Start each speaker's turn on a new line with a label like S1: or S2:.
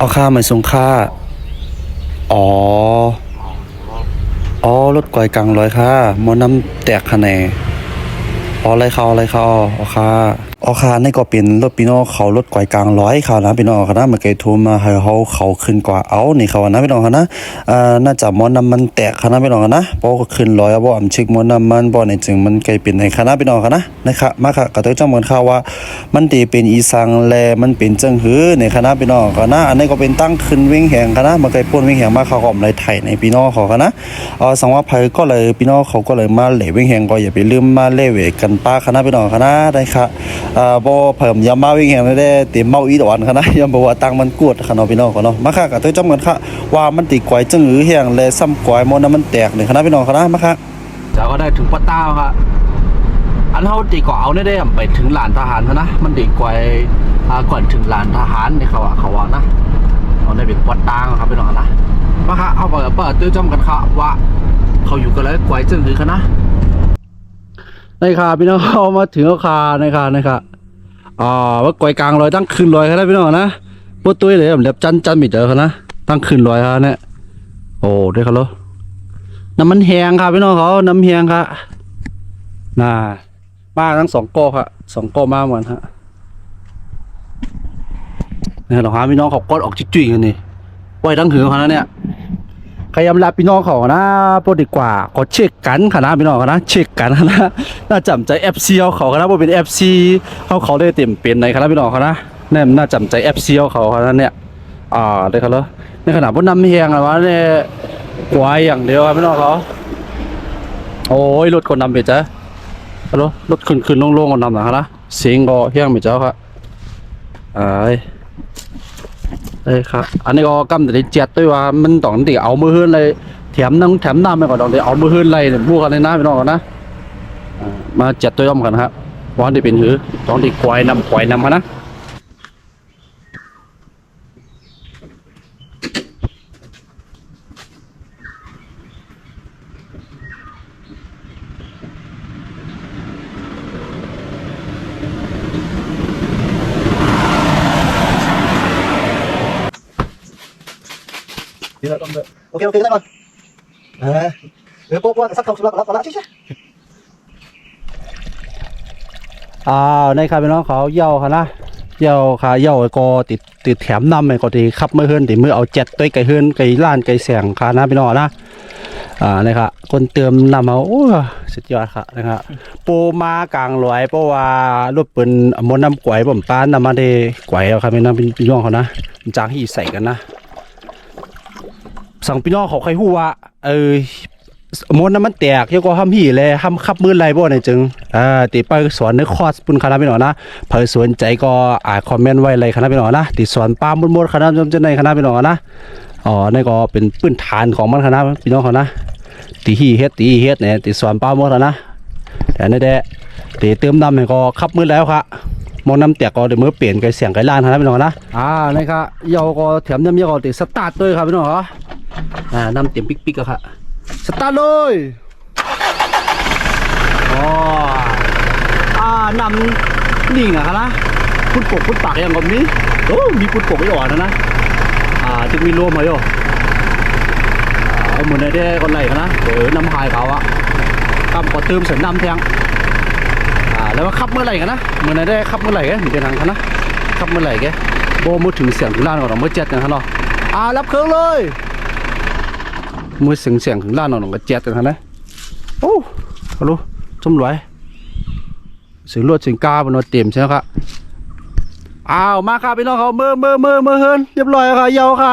S1: เอาค่ามาส่งค่าอ๋อรถไกวกลางร้อยค่ะมอน้ำแตกคะแนนอะไรเขาเอาค่านี่ก็เป็นรถพี่น้องเขารถไกวกลางร้อยเขานะพี่น้องเขานะเมื่อกี้โทรมาให้เขาขึ้นกว่าเอานี่เขานะพี่น้องเขานะน่าจะมอน้ำมันแตกเขานะพี่น้องนะเพราะขึ้นร้อยบ่อำเช็คมอน้ำมันบ่ในจึงมันไกลเป็นในคณะพี่น้องเขานะนะครับมาค่ะก็ต้องจำเหมือนข่าวว่ามันตีเป็นอีสังแลมันเป็นจังหือในคณะพี่น้องเขานะอันนี้ก็เป็นตั้งขึ้นวิ่งแหงเขานะเมื่อกี้พ่นวิ่งแหงมาเขาก็อมเลยไทยในพี่น้องเขานะสังว่าภัยก็เลยพี่น้องเขาก็เลยมาเหล่วิ่งแหงก็อย่าไปลืมมาเล่เวกันป้าคณะพี่น้องคณะได้ค่ะบ่เพิ่มยามาวิ่งแหงได้เต็มเมาอีดอนคณะยามบ่ว่าตังมันกวดคณะพี่น้องเขาเนาะมาค่ะก็ต้องจำเหมือนค่ะว่ามันตีกวยจังหือแหงแลซ้ำกวยมอน้ำมันแตกในคณะพี่น้องคณะมาค่ะจะก็ได้ถึงปะต้าค่ะอันเฮาตีก่อเอาได้ไปถึงลานทหารนะมันตีกวยก่อนถึงลานทหารในเขาว่านะเอาได้เป็นวัดตางครับพี่น้องนะมาค่ะเอาเปิดตื้อจำกันค่ะว่าเขาอยู่กันแล้วกวยจังหือคณะในค่ะพี่น้องเขามาถึงคาในค่ะว่ากวยกลางลอยตั้งคืนลอยครับพี่น้องนะปวดตุ้ยเลยแบบเล็บจันมิดเจอเขานะตั้งคืนลอยครับเนี่ยโอ้ได้ครับลูกน้ำมันแห้งครับพี่น้องเขาน้ำแห้งครับน่ามาทั้งสองก้อครับสองก้อมาเหมือนฮะนี่หรอครับพี่น้องเขากดออกจุ๋ยกันนี่ไว้ทั้งหือเขานะเนี่ยใครยำลาพี่น้องเขานะพอดีกว่าเขาเช็คกันค่ะนะพี่น้องเขานะเช็คกันนะน่าจำใจ FC เขานะว่าเป็น FC เขาได้เต็มเป็นในคณะพี่น้องเขานะเนี่ยน่าจำใจ FC เขานะเนี่ยได้ครับแล้วในขณะพวกน้ำแห้งอะไรวะเนี่ยกวายอย่างเดียวครับพี่น้องเขาโอ้ยรถคนนำไปจ้ะรถขึ้นลงๆคนนำนะเสียงก็แห้งไปเจ้าครับได้ครับอันนี้ก็กำแต่เจ็ดด้วยว่ามันต้องติเอามือหื้นเลยแถมน้ำไปก่อนต้องติเอามือหื้นเลยพูดกันเลยนะพี่น้องกันนะมาเจ็ดตัวย่อมกันครับวันที่เป็นหือต้องติควายนำกันนะโอเคได้ก่อนโป๊ะสักทองสุดแล้วใช่ในครับพี่น้องเขาเย่าค่ะนะเย่าค่ะเย่าก็ติดแถมนำไอ้ก็ตีขับมือเฮือนติมือเอาเจ็ดตัวไก่เฮือนไก่ล้านไก่แสงค่ะนะพี่น้องนะนะครับคนเติมนำเอาโอ้สุดยอดค่ะนะครับปูมากลางลอยเพราะว่ารถปืนมดน้ำกวยผมป้านนำมาได้กวยแล้วครับพี่น้องเขานะจางที่ใส่กันนะสั่งพี่น้องเขาใครหู้ว่ามดน้ำมันแตกเยอะกว่าห้ามหี่เลยห้ามขับมือไรบ่เนี่ยจึงติไปสอนในคอร์สปุ่นคณะพี่น้องนะเผื่อสนใจก็คอมเมนต์ไว้เลยคณะพี่น้องนะติสอนปามมดคณะจำจะในคณะพี่น้องนะนี่ก็เป็นพื้นฐานของมันคณะพี่น้องเขานะตีเฮ็ดเนี่ยติสอนปามมดนะแต่ในแดะติเติมน้ำเนี่ยก็ขับมือแล้วครับมองน้ำแตกก็เดี๋ยวมือเปลี่ยนไกเสียงไกล้านคณะพี่น้องนะนี่ครับเยาก็แถมน้ำเยาก็ติสตาร์ทด้วยครับพี่น้องเหรอน้ำเต็มปิ๊กๆครับสตาร์ทเลยนำนิ่งอะครับนะพุดปากอย่างกับนี้มีพุดปกไม่อ่อนนะจะมีรวมไหมโย่เหมือนในได้คนไหลกันนะน้ำหายเขาขับก็เติมเสริมน้ำแทงแล้วว่าขับเมื่อไหร่กันนะเหมือนในได้ขับเมื่อไหร่กันเป็นทางกันนะขับเมื่อไหร่แกโบมือถึงเสียงถึงล้านก่อนเมื่อเจ็ดกันครับเนาะรับเครื่องเลยมือเสียงถึงล้านหน่อยก็เจ็ดกันนะโอ้ฮัลโหลจมรวยเสียงรวดเสียงกาบนเต็มใช่ไหมครับมาค่ะพี่น้องเขาเมื่อเฮินเรียบร้อยค่ะเยาค่ะ